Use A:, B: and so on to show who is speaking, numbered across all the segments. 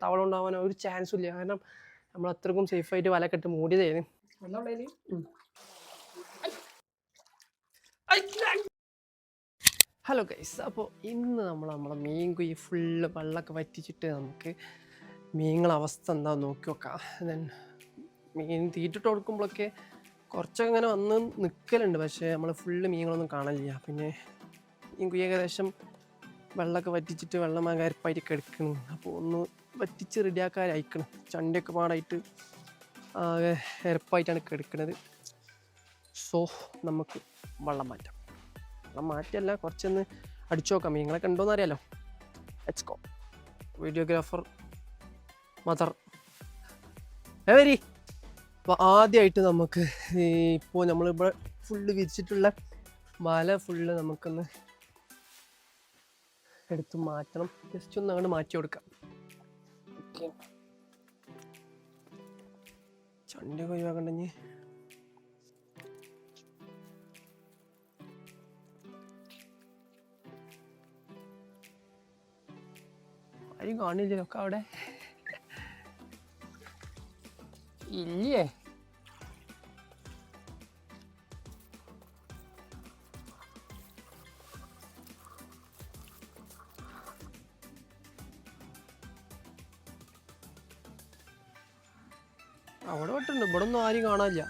A: തവള ഉണ്ടാവാനോ ഒരു ചാൻസും ഇല്ല. കാരണം നമ്മൾ അത്രക്കും സേഫായിട്ട് വലക്കെട്ട് മൂടിയതായിരുന്നു. ഹലോ ഗൈസ്, അപ്പോൾ ഇന്ന് നമ്മളെ മീൻ കുഴി ഫുള്ള് വെള്ളമൊക്കെ വറ്റിച്ചിട്ട് നമുക്ക് മീനുകളെ അവസ്ഥ എന്താ നോക്കി നോക്കാം. ദെൻ മീൻ തീറ്റിട്ട് കൊടുക്കുമ്പോഴൊക്കെ കുറച്ചൊക്കെ ഇങ്ങനെ വന്ന് നിൽക്കലുണ്ട്, പക്ഷേ നമ്മൾ ഫുള്ള് മീനുകളൊന്നും കാണലില്ല. പിന്നെ മീൻ കുഴി ഏകദേശം വെള്ളമൊക്കെ വറ്റിച്ചിട്ട് വെള്ളം അരിപ്പായിട്ട് കിടക്കണം. അപ്പോൾ ഒന്ന് വറ്റിച്ച് റെഡിയാക്കാൻ അയക്കണം. ചണ്ടിയൊക്കെ പാടായിട്ട് ആകെ എരപ്പായിട്ടാണ് കിടക്കുന്നത്. സോ നമുക്ക് വെള്ളം മാറ്റാം. വെള്ളം മാറ്റിയല്ല, കുറച്ചൊന്ന് അടിച്ചു നോക്കാം. മീനുകളൊക്കെ ഉണ്ടോയെന്ന് അറിയാലോ. Let's go. വീഡിയോഗ്രാഫർ മദർ വരി. അപ്പോൾ ആദ്യമായിട്ട് നമുക്ക് ഇപ്പോൾ നമ്മളിവിടെ ഫുള്ള് വിരിച്ചിട്ടുള്ള വല ഫുള്ള് നമുക്കൊന്ന് എടുത്ത് മാറ്റണം. ജസ്റ്റ് ഒന്ന് അങ്ങോട്ട് മാറ്റി കൊടുക്കാം. ഓക്കെ, ചണ്ടി ഒഴിവാക്കണ്ടെങ്കിൽ ആരും കാണില്ലല്ലോ. ഒക്കെ അവിടെ ഇല്ലേ? അവിടെ വിട്ടുണ്ട്. ഇവിടെ ഒന്നും ആരും കാണാനില്ല.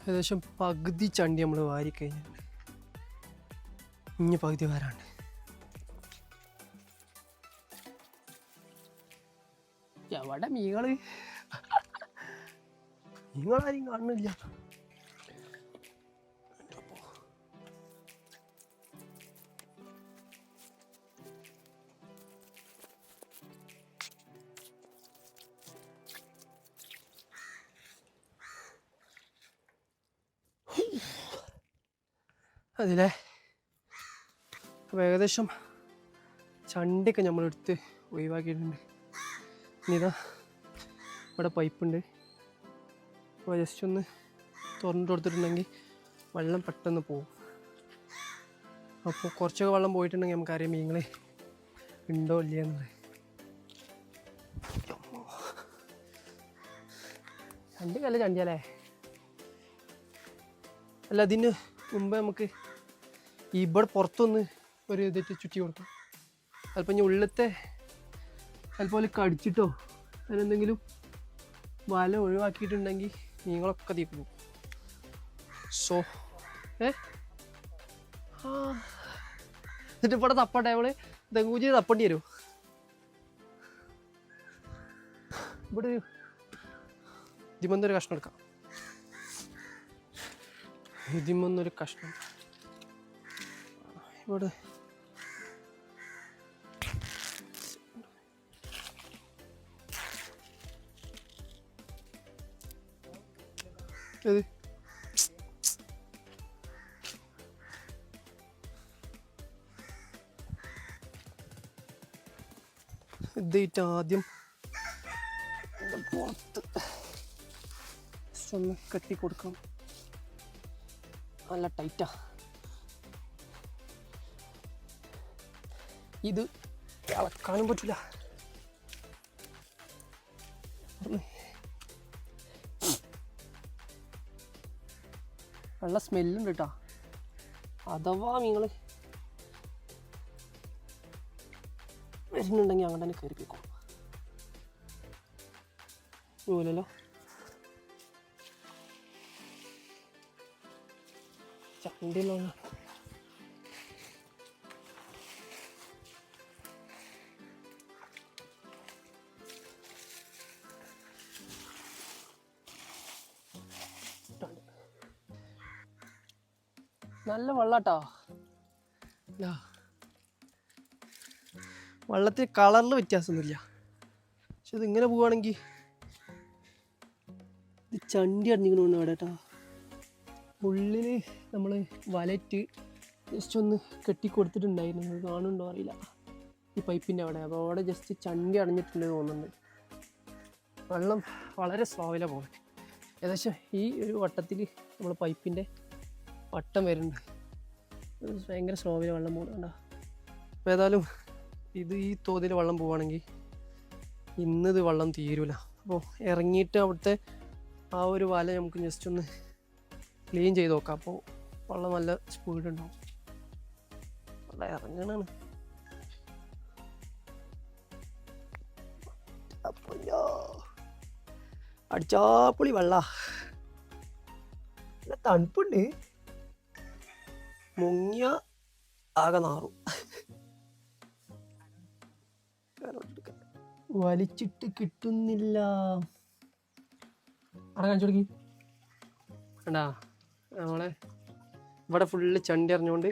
A: ഏകദേശം പകുതി ചണ്ടി നമ്മൾ വാരിക്കഴിഞ്ഞാൽ ഇനി പകുതി വരാണ്ട്. എവിടെ മീനുകളാരും കാണുന്നില്ല. അതിലെ അപ്പോൾ ഏകദേശം ചണ്ടിയൊക്കെ നമ്മളെടുത്ത് ഒഴിവാക്കിയിട്ടുണ്ട്. ഇനി ഇതാ ഇവിടെ പൈപ്പുണ്ട്. അപ്പോൾ ജസ്റ്റ് ഒന്ന് തുറന്നിട്ട് കൊടുത്തിട്ടുണ്ടെങ്കിൽ വെള്ളം പെട്ടെന്ന് പോകും. അപ്പോൾ കുറച്ചൊക്കെ വെള്ളം പോയിട്ടുണ്ടെങ്കിൽ നമുക്കറിയാം മീനുകൾ ഉണ്ടോ ഇല്ല എന്നുള്ളത്. ചണ്ടിക്കല്ല ചണ്ടിയല്ലേ? അല്ല, അതിന് മുമ്പ് നമുക്ക് ഇവിടെ പുറത്തൊന്ന് ഒരു ഇതിട്ട് ചുറ്റി കൊടുക്കാം. ചിലപ്പോൾ ഇനി ഉള്ളിലത്തെ ചിലപ്പോൾ കടിച്ചിട്ടോ അതിനെന്തെങ്കിലും വല ഒഴിവാക്കിയിട്ടുണ്ടെങ്കിൽ മീനുകളൊക്കെ തീർക്കും. സോ എന്നിട്ട് ഇവിടെ തപ്പട്ടെ. അവള് തെങ്ങൂജി തപ്പേണ്ടി വരും. ഇവിടെ ഇതിമൊന്നൊരു കഷ്ണം എടുക്കാം. ഇതിമൊന്നൊരു കഷ്ണം ഇവിടെ ഇതിട്ട് ആദ്യം പുറത്ത് ഒന്ന് കെട്ടി കൊടുക്കാം. നല്ല ടൈറ്റാ. ഇത് ഇളക്കാനും പറ്റില്ല. നല്ല സ്മെല്ലുണ്ട് കേട്ടോ. അഥവാ നിങ്ങൾ വരുന്നുണ്ടെങ്കിൽ അങ്ങനെ തന്നെ കയറി പോയിക്കോളും. പോലല്ലോ. ചണ്ടിയിലുള്ള നല്ല വെള്ളാട്ടോ. വെള്ളത്തിൽ കളറിൽ വ്യത്യാസമൊന്നുമില്ല. പക്ഷെ ഇതിങ്ങനെ പോവുകയാണെങ്കിൽ ഇത് ചണ്ടി അടിഞ്ഞിങ്ങനെ അവിടെ കേട്ടോ. ഉള്ളിൽ നമ്മൾ വലറ്റ് ജസ്റ്റ് ഒന്ന് കെട്ടി കൊടുത്തിട്ടുണ്ടായിരുന്നു. കാണുന്നുണ്ടോ അറിയില്ല, ഈ പൈപ്പിൻ്റെ അവിടെ. അപ്പോൾ അവിടെ ജസ്റ്റ് ചണ്ടി അടഞ്ഞിട്ടുണ്ട് തോന്നുന്നുണ്ട്. വെള്ളം വളരെ സ്ലോവിലാണ് പോകുന്നത്. ഏകദേശം ഈ ഒരു വട്ടത്തിൽ നമ്മൾ പൈപ്പിൻ്റെ വട്ടം വരുന്നുണ്ട്. ഭയങ്കര സ്ലോവിൽ വെള്ളം പോകുന്നുണ്ട. അപ്പോൾ ഏതായാലും ഇത് ഈ തോതിൽ വെള്ളം പോവുകയാണെങ്കിൽ ഇന്നത് വെള്ളം തീരൂല. അപ്പോൾ ഇറങ്ങിയിട്ട് അവിടുത്തെ ആ ഒരു വല നമുക്ക് ജസ്റ്റ് ഒന്ന് ക്ലീൻ ചെയ്ത് നോക്കാം. അപ്പോൾ വെള്ളം നല്ല സ്പീഡ് ഉണ്ടാവും. വെള്ളം ഇറങ്ങണാണ്. അപ്പോൾ അടിച്ചാപ്പൊളി വെള്ള, നല്ല തണുപ്പുണ്ട്. മുങ്ങിയ ആകെ നാറും. വലിച്ചിട്ട് കിട്ടുന്നില്ല. അവിടെ കാണിച്ചു കൊടുക്കി. കണ്ടാ നമ്മളെ ഇവിടെ ഫുള്ള് ചണ്ടി അറിഞ്ഞുകൊണ്ട്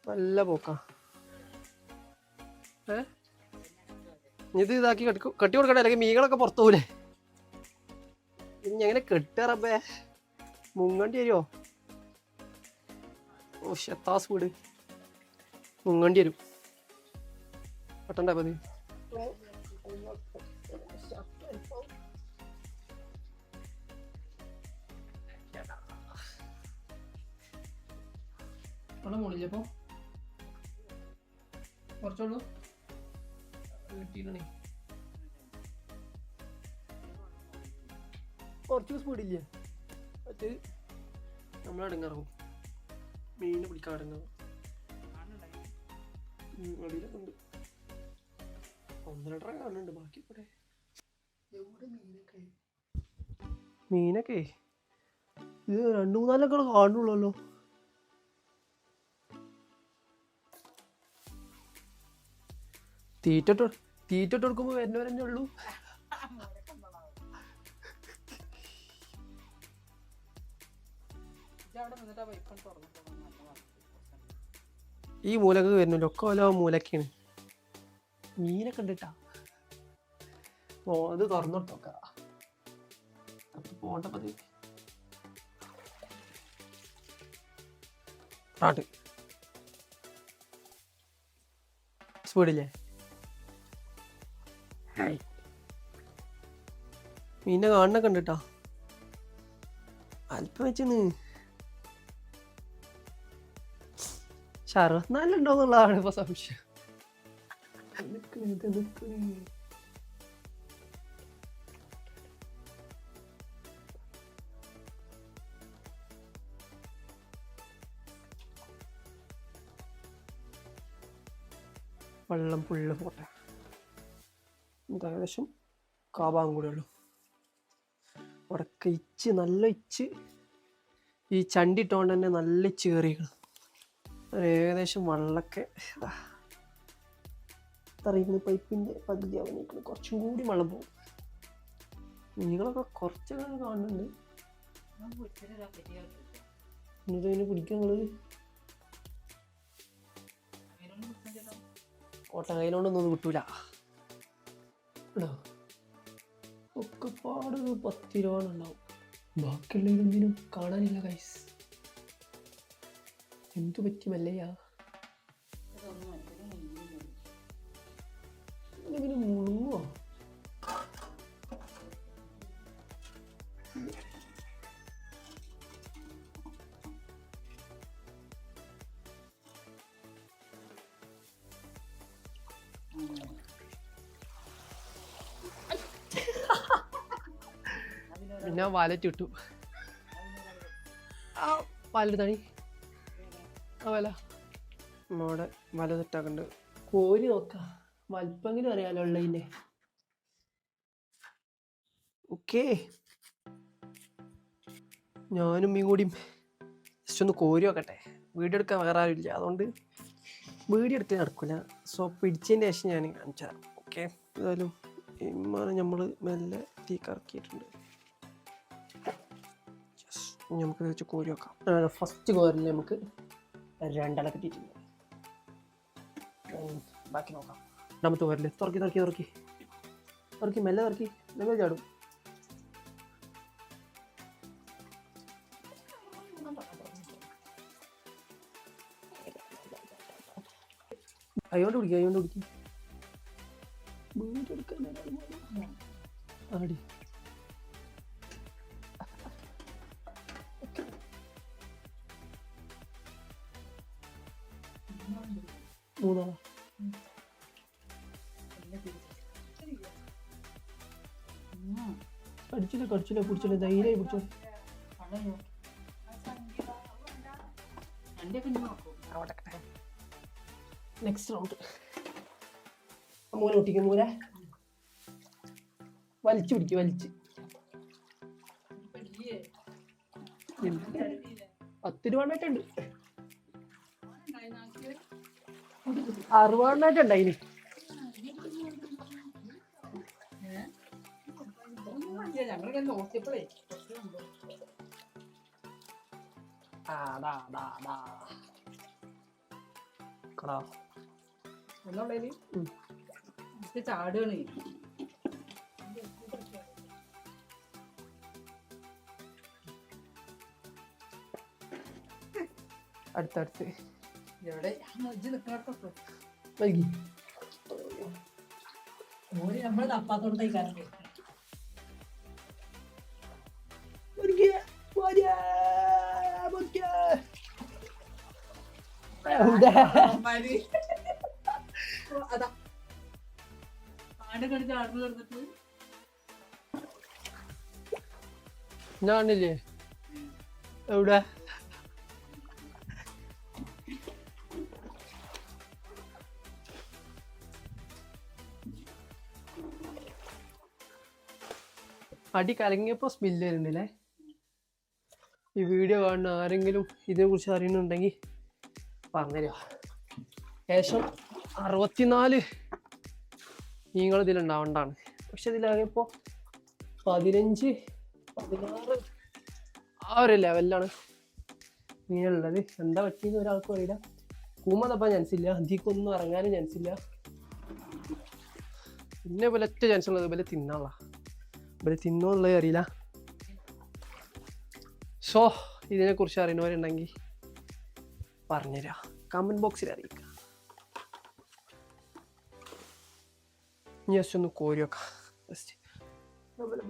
A: നല്ല പോക്കാ. ഇത് ഇതാക്കി കെട്ടി കൊടുക്കട്ടെ, അല്ലെങ്കിൽ മീനുകളൊക്കെ പുറത്തു പോകൂലേ. ഇനി എങ്ങനെ കെട്ടാറപ്പേ? മുങ്ങണ്ടി വരുമോ? ഓ എത്താ സ്പീഡ്. മുങ്ങണ്ടി വരും. പെട്ടണ്ട പതി. വെള്ളം മുകളിലപ്പോ കുറച്ചുള്ളൂ കിട്ടിയില്ലേ? കുറച്ച് സ്പീഡില്ലേ? മറ്റേ നമ്മളടങ്ങാറും മീനെ പിടിക്കാൻ അടങ്ങാറും. അടിയിലൊക്കെ ഉണ്ട്. 1-2 കാണുന്നുണ്ട്. ബാക്കി കൂടെ മീനൊക്കെ ഇത് 2-3 കാണുള്ളൂ. തീറ്റ കൊടുക്കുമ്പോ വരുന്നവരെന്നെ ഉള്ളൂ. ഈ മൂലക്ക് വരുന്നില്ല, ഒക്കെ ഓരോ മൂലക്കാണ്. മീനൊക്കെ ഉണ്ടിട്ടാ. ഓ അത് തുറന്നിട്ടോക്ക പോണ്ടപ്പത് ആട്ട് സ്പീഡില്ലേ? മീനെ കാണണൊക്കെ ഉണ്ടിട്ടാ. അല്പം വെച്ചാണ് 64 ഉണ്ടോന്നുള്ളതാണ് ഇപ്പൊ സംശയം. വെള്ളം ഫുള്ള് പോട്ടെ. ഏകദേശം കാഭാഗം കൂടെ ഉള്ളു. ഉടക്ക ഇച്ച് നല്ല ഇച്ച് ഈ ചണ്ടി ഇട്ടുകൊണ്ട് തന്നെ നല്ല ഇച്ച് കയറിയിരിക്കണം. ഏകദേശം വെള്ളമൊക്കെ അറിയിക്കുന്ന പൈപ്പിൻ്റെ പകുതി അവനിരിക്കണം. കുറച്ചും കൂടി വെള്ളം പോകും. മീനുകളൊക്കെ കുറച്ചൊക്കെ കാണുന്നുണ്ട്. എന്നിട്ട് അതിനെ പിടിക്കാൻ നിങ്ങള് കോട്ടകയിലോണ്ടൊന്നും കിട്ടൂല. ഒക്കെ പാടൊരു 10 രൂപ ഉണ്ടാവും. ബാക്കിയുള്ളതിനൊന്നിനും കാണാനില്ല ഗൈസ്. എന്തു പറ്റി മല്ലയ്യ? ഇതിന് മുഴുവോ? പിന്നെ വാലറ്റ് കിട്ടു. ആ വലതാണ് ആ വല നമ്മുടെ വല തെറ്റാക്കണ്ട്. കോരി നോക്കാം, വലിപ്പെങ്കിലും അറിയാലോ ഉള്ളതിൻ്റെ. ഓക്കേ, ഞാനും മീൻ കൂടി ജസ്റ്റ് ഒന്ന് കോരി നോക്കട്ടെ. വീഡിയോ എടുക്കാൻ വേറെ ആരും ഇല്ല, അതുകൊണ്ട് വീഡിയോ എടുക്കാൻ നടക്കില്ല. സോ പിടിച്ചതിൻ്റെ ശേഷം ഞാൻ കാണിച്ചു തരാം. ഓക്കെ, ഏതായാലും ഇമ്മാനെ നമ്മൾ മെല്ലെ തീ കറക്കിയിട്ടുണ്ട്. നമുക്ക് വെച്ച് കോരി നോക്കാം. ഫസ്റ്റ് കോരിൽ നമുക്ക് 2 ഇല കിട്ടിയിട്ടുണ്ട്. ബാക്കി നോക്കാം. രണ്ടാമത്തെ കോരിൽ തുറക്കി മെല്ലെ മെല്ലെ ചാടും. അയോണ്ട് പിടിക്കും. ആടി മൂന്നാളാ കടിച്ചില്ല പിടിച്ചില്ല ധൈര്യമായി പിടിച്ചോ. നെക്സ്റ്റ് റൗണ്ട് മൂല ഒട്ടിക്കും. മൂല വലിച്ചു പിടിക്കും. 10 രൂപയായിട്ടുണ്ട്. 60 നോക്കിയപ്പോഴേ ചാടുകയാണ്. അടുത്തടുത്ത് എവിടെ നൽകി നമ്മള് തപ്പാത്തോടത്തേക്കാരല്ലേ. ഞാനില്ലേ എവിടെ അടി കലങ്ങിയപ്പോൾ സ്മെല്ല് വരുന്നുണ്ടല്ലേ. ഈ വീഡിയോ കാണുന്ന ആരെങ്കിലും ഇതിനെക്കുറിച്ച് അറിയുന്നുണ്ടെങ്കിൽ പറഞ്ഞുതരാം. ഏകദേശം 64 മീനുകൾ ഇതിലുണ്ടാവേണ്ടതാണ്. പക്ഷെ ഇതിലാകെപ്പോൾ 15, 16 ആ ഒരു ലെവലിലാണ് മീനുള്ളത്. എന്താ പറ്റിയെന്ന് ഒരാൾക്കും അറിയില്ല. കൂമ തപ്പാൻ ചാൻസില്ല, അതിക്കൊന്നും ഇറങ്ങാനും ചാൻസില്ല. പിന്നെ പോലെ ഒറ്റ ചാൻസ് ഉള്ളത് ഇവരെ തിന്നാനുള്ള. ഇവരെ തിന്നോന്നുള്ളത് അറിയില്ല. സോ ഇതിനെക്കുറിച്ച് അറിയുന്നവരുണ്ടെങ്കിൽ പറഞ്ഞുതരാം, കമൻറ്റ് ബോക്സിൽ അറിയിക്കുക. ഇനി ജസ്റ്റ് ഒന്ന് കോരി വെക്കാം. ജസ്റ്റ് ഇവിടെ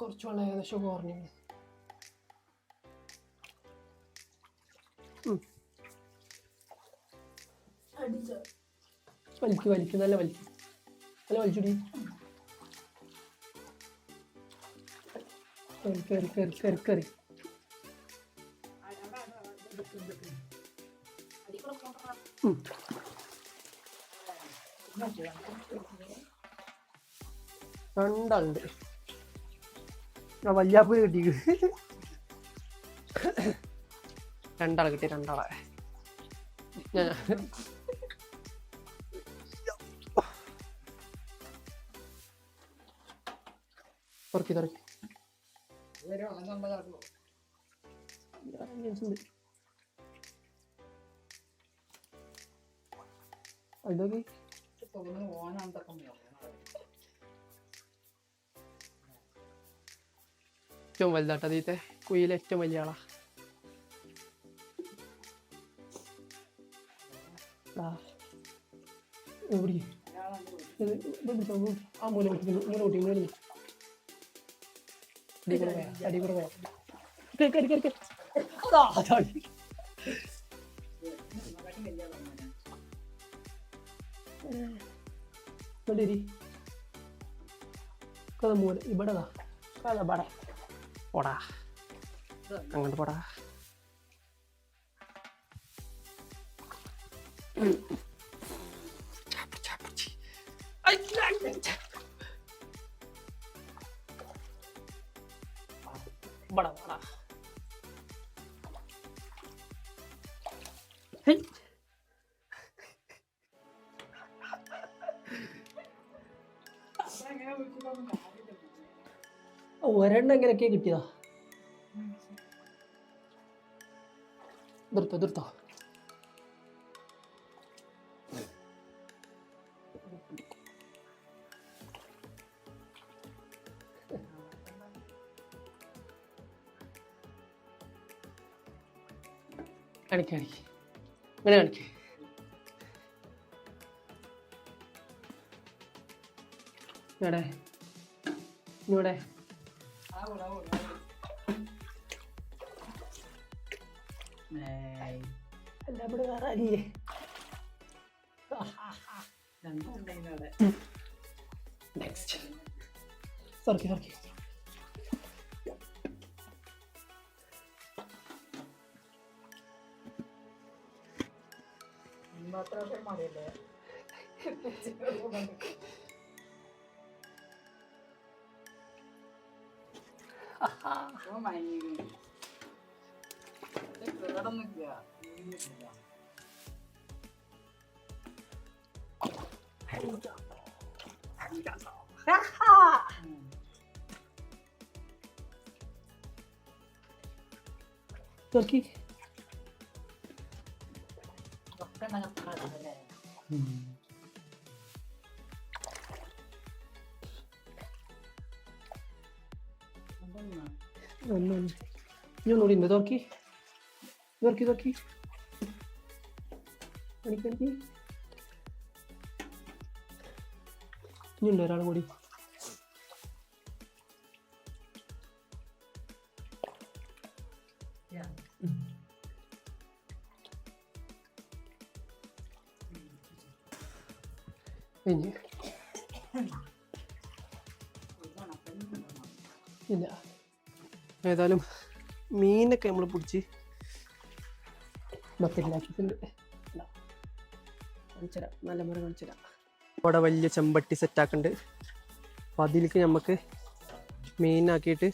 A: കുറച്ച് വെള്ളം ഏകദേശം കുറഞ്ഞു. വലിക്കും നല്ല വലിച്ചുടി. കറി രണ്ടാളുണ്ട്. വല്യാപ്പ് കിട്ടി. രണ്ടാളെ കിട്ടി. രണ്ടാളെ തുറക്കി അതൊക്കെ ഏറ്റവും വലുതാട്ടോ അതീത്തെ കുയിലെ ഏറ്റവും വലിയ ആളാ. ആ മൂല കൂട്ടി അടി കൂടെ പോയാ മൂല ഇവിടെ പോടാ, അങ്ങോട്ട് പോടാ. बड़ा बड़ा ഒരെണ്ണം എങ്ങനെയൊക്കെ കിട്ടിയതാ. നിർത്തോ കാണിക്ക് ഇങ്ങനെ കാണിക്ക്. ഇവിടെ എല്ലാം ഇവിടെ വേറെ അരിയേ. നെക്സ്റ്റ് സർക്കി സർക്കി സർക്കി ഇനി ഒന്നുകൂടി ഉണ്ട് നോക്കി നോക്കി നോക്കി എനിക്കെനിക്ക് ഇനിയുണ്ട് ഒരാളും കൂടി ഇനി ഇല്ല ഏതായാലും മീനൊക്കെ നമ്മൾ പിടിച്ച് ബക്കറ്റിലാക്കിയിട്ടുണ്ട്. കാണിച്ചുതരാം, നല്ല മുறை കാണിച്ചുതരാം. അവിടെ വലിയ ചെമ്പട്ടി സെറ്റാക്കുന്നുണ്ട്. അപ്പോൾ അതിലേക്ക് നമുക്ക് മീനാക്കിയിട്ട്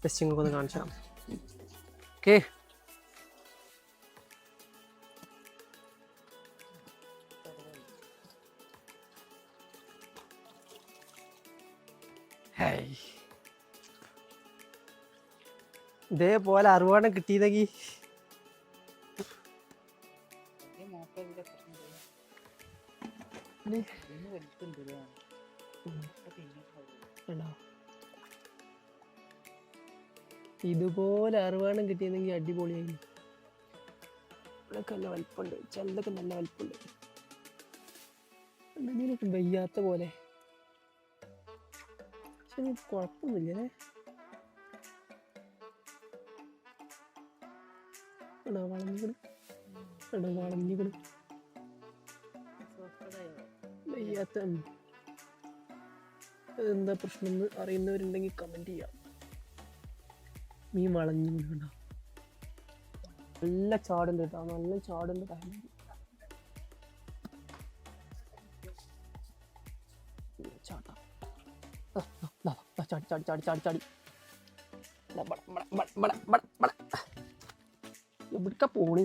A: ടെസ്റ്റിംഗ് ഒക്കെ ഒന്ന് കാണിച്ചു തരാം. ഓക്കെ, ഇതേപോലെ 60 കിട്ടിയതെങ്കിൽ ഇതുപോലെ 60 കിട്ടിയതെങ്കിൽ അടിപൊളിയായി. ഇവിടെയൊക്കെ നല്ല വലിപ്പമുണ്ട്, ചിലതൊക്കെ നല്ല വലിപ്പമുണ്ട്. ഇതിനൊക്കെ വയ്യാത്ത പോലെ, പക്ഷെ കുഴപ്പമൊന്നുമില്ലേ. വളഞ്ഞിക്കണ് വയ്യാത്ത. എന്താ പ്രശ്നം എന്ന് അറിയുന്നവരുണ്ടെങ്കിൽ കമന്റ് ചെയ്യാം. മീൻ വളഞ്ഞു വീണ നല്ല ചാടുണ്ട് കേട്ടോ, നല്ല ചാടുണ്ട്. ചാട്ടാ ചാടി ചാടി ചാടി ചാടി ചാടി എവിടക്ക പോണി.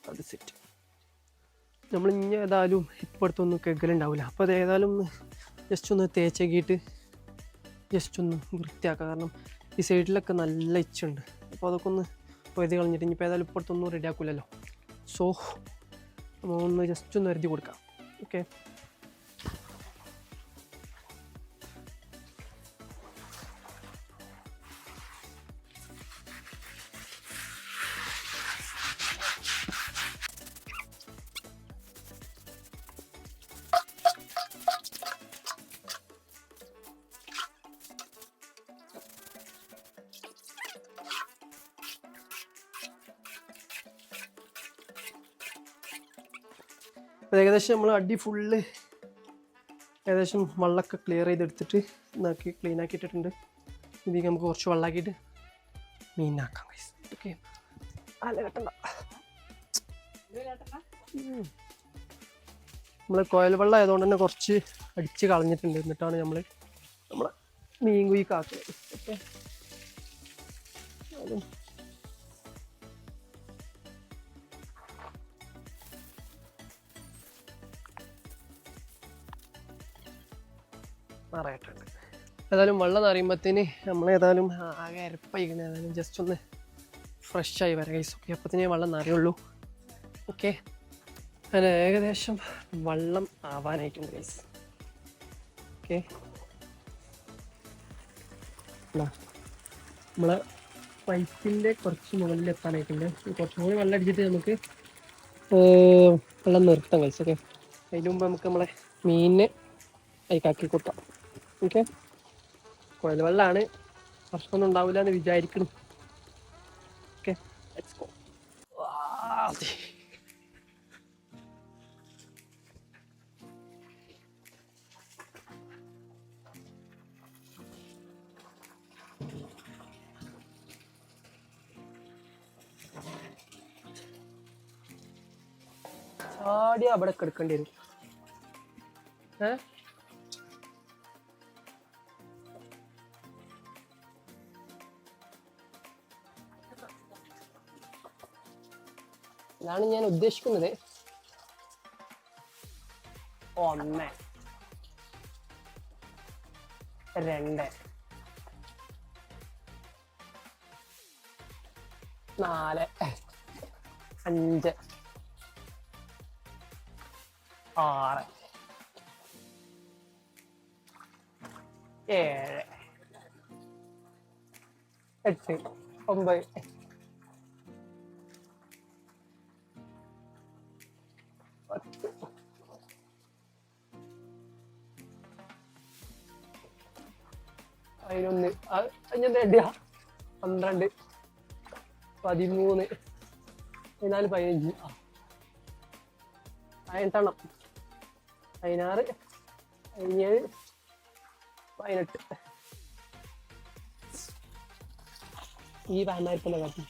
A: അത് സെറ്റ്. നമ്മൾ ഇനി ഏതായാലും ഇപ്പോഴത്തൊന്നും കെഗലുണ്ടാവില്ല. അപ്പോൾ അത് ഏതായാലും ജസ്റ്റ് ഒന്ന് തേച്ചക്കിയിട്ട് ജസ്റ്റ് ഒന്ന് വൃത്തിയാക്കാം. കാരണം ഈ സൈഡിലൊക്കെ നല്ല ഇച്ചുണ്ട്. അപ്പോൾ അതൊക്കെ ഒന്ന് പൊരുതി കളഞ്ഞിട്ട് ഇനിയിപ്പോൾ ഏതായാലും ഇപ്പോഴത്തൊന്നും റെഡി ആക്കില്ലല്ലോ. സോ ഒന്ന് ജസ്റ്റ് ഒന്ന് വരുതി കൊടുക്കാം. ഓക്കെ, ഏകദേശം നമ്മൾ അടി ഫുള്ള് ഏകദേശം വെള്ളമൊക്കെ ക്ലിയർ ചെയ്തെടുത്തിട്ട് ഇതാക്കി ക്ലീൻ ആക്കിയിട്ടിട്ടുണ്ട്. ഇതിലേക്ക് നമുക്ക് കുറച്ച് വെള്ളമാക്കിയിട്ട് മീനാക്കാം. ഓക്കെ, അല്ല കെട്ടണ്ട. നമ്മൾ കുഴൽ വെള്ളം ആയതുകൊണ്ട് തന്നെ കുറച്ച് അടിച്ച് കളഞ്ഞിട്ടുണ്ട്. എന്നിട്ടാണ് നമ്മൾ നമ്മളെ മീൻ കുഴിക്കാക്കുന്നത്. ഓക്കെ, നിറയിട്ടുണ്ട്. ഏതായാലും വെള്ളം നിറയുമ്പോഴത്തേന് നമ്മൾ ഏതായാലും ആകെ അരപ്പയിക്കണേ. ഏതായാലും ജസ്റ്റ് ഒന്ന് ഫ്രഷായി വരാം ഗൈസ്. ഓക്കെ, അപ്പോഴത്തേനേ വെള്ളം നിറയുള്ളൂ. ഓക്കെ, അങ്ങനെ ഏകദേശം വെള്ളം ആവാനായിട്ടുണ്ട് ഗൈസ്. ഓക്കെ, നമ്മളെ പൈപ്പിൻ്റെ കുറച്ച് മുകളിൽ എത്താനായിട്ടുണ്ട്. കുറച്ചും കൂടി വെള്ളം അടിച്ചിട്ട് നമുക്ക് വെള്ളം നിർത്താം ഗൈസ്. ഓക്കെ, അതിന് മുമ്പ് നമുക്ക് നമ്മളെ മീനിനെ അതിക്കാക്കി കൊടുക്കാം. ഓക്കെ, കുഴൽ വെള്ളമാണ്. പ്രശ്നമൊന്നും ഉണ്ടാവില്ല എന്ന് വിചാരിക്കണം. Okay, let's go. ചാടി അവിടെ കിടക്കേണ്ടി വരും. അതാണ് ഞാൻ ഉദ്ദേശിക്കുന്നത്. 1 2 4 5 6 7 8 9 10 11 12 13 14 15 18 17 18 ഈ ഭാഗമായിരിക്കുമല്ലോ കാട്ടി.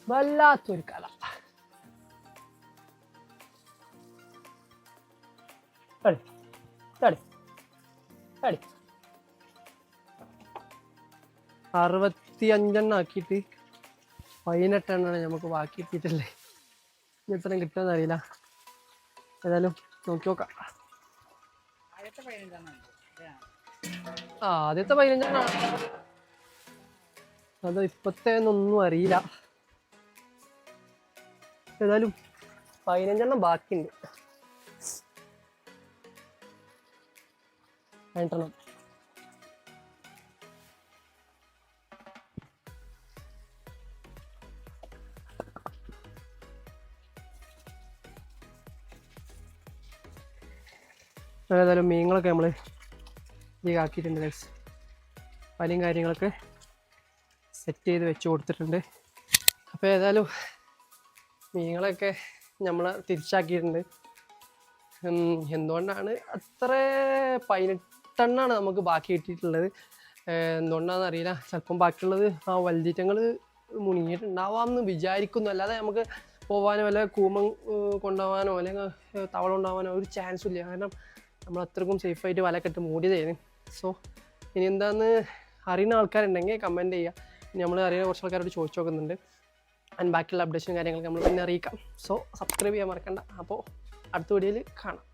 A: വല്ലാത്തൊരു കല. കളി കളി കളി 65 ആക്കിയിട്ട് 18 നമുക്ക് ബാക്കി എത്തിയിട്ടല്ലേ. ഇനി എത്ര കിട്ടുമെന്ന് അറിയില്ല. ഏതായാലും നോക്കി നോക്കാം. ആദ്യത്തെ 15 അത് ഇപ്പത്തേന്നൊന്നും അറിയില്ല. ഏതായാലും 15 ബാക്കിയുണ്ട്. 8 ഏതായാലും മീനുകളൊക്കെ നമ്മൾ ആക്കിയിട്ടുണ്ട് ഗൈസ്. പലയും കാര്യങ്ങളൊക്കെ സെറ്റ് ചെയ്ത് വെച്ച് കൊടുത്തിട്ടുണ്ട്. അപ്പോൾ ഏതായാലും മീനുകളൊക്കെ നമ്മൾ തിരിച്ചാക്കിയിട്ടുണ്ട്. എന്തുകൊണ്ടാണ് അത്ര 18 നമുക്ക് ബാക്കി കിട്ടിയിട്ടുള്ളത്, എന്തുകൊണ്ടാണെന്ന് അറിയില്ല. ചിലപ്പം ബാക്കിയുള്ളത് ആ വലുതീറ്റങ്ങൾ മുങ്ങിയിട്ടുണ്ടാവാമെന്ന് വിചാരിക്കുന്നു. അല്ലാതെ നമുക്ക് പോകാനോ അല്ലെ കൂമം കൊണ്ടുപോകാനോ അല്ലെങ്കിൽ തവള കൊണ്ടുപോകാനോ ഒരു ചാൻസും ഇല്ല. കാരണം നമ്മൾ അത്രക്കും സേഫായിട്ട് വലക്കെട്ട് മൂടിയതായിരുന്നു. സോ ഇനി എന്താണെന്ന് അറിയുന്ന ആൾക്കാരുണ്ടെങ്കിൽ കമൻറ്റ് ചെയ്യുക. നമ്മൾ അറിയുന്ന കുറച്ച് ആൾക്കാരോട് ചോദിച്ചു നോക്കുന്നുണ്ട്. ആൻഡ് ബാക്കിയുള്ള അപ്ഡേഷനും കാര്യങ്ങളൊക്കെ നമ്മൾ പിന്നെ അറിയിക്കാം. സോ സബ്സ്ക്രൈബ് ചെയ്യാൻ മറക്കണ്ട. അപ്പോൾ അടുത്ത വീഡിയോയിൽ കാണാം.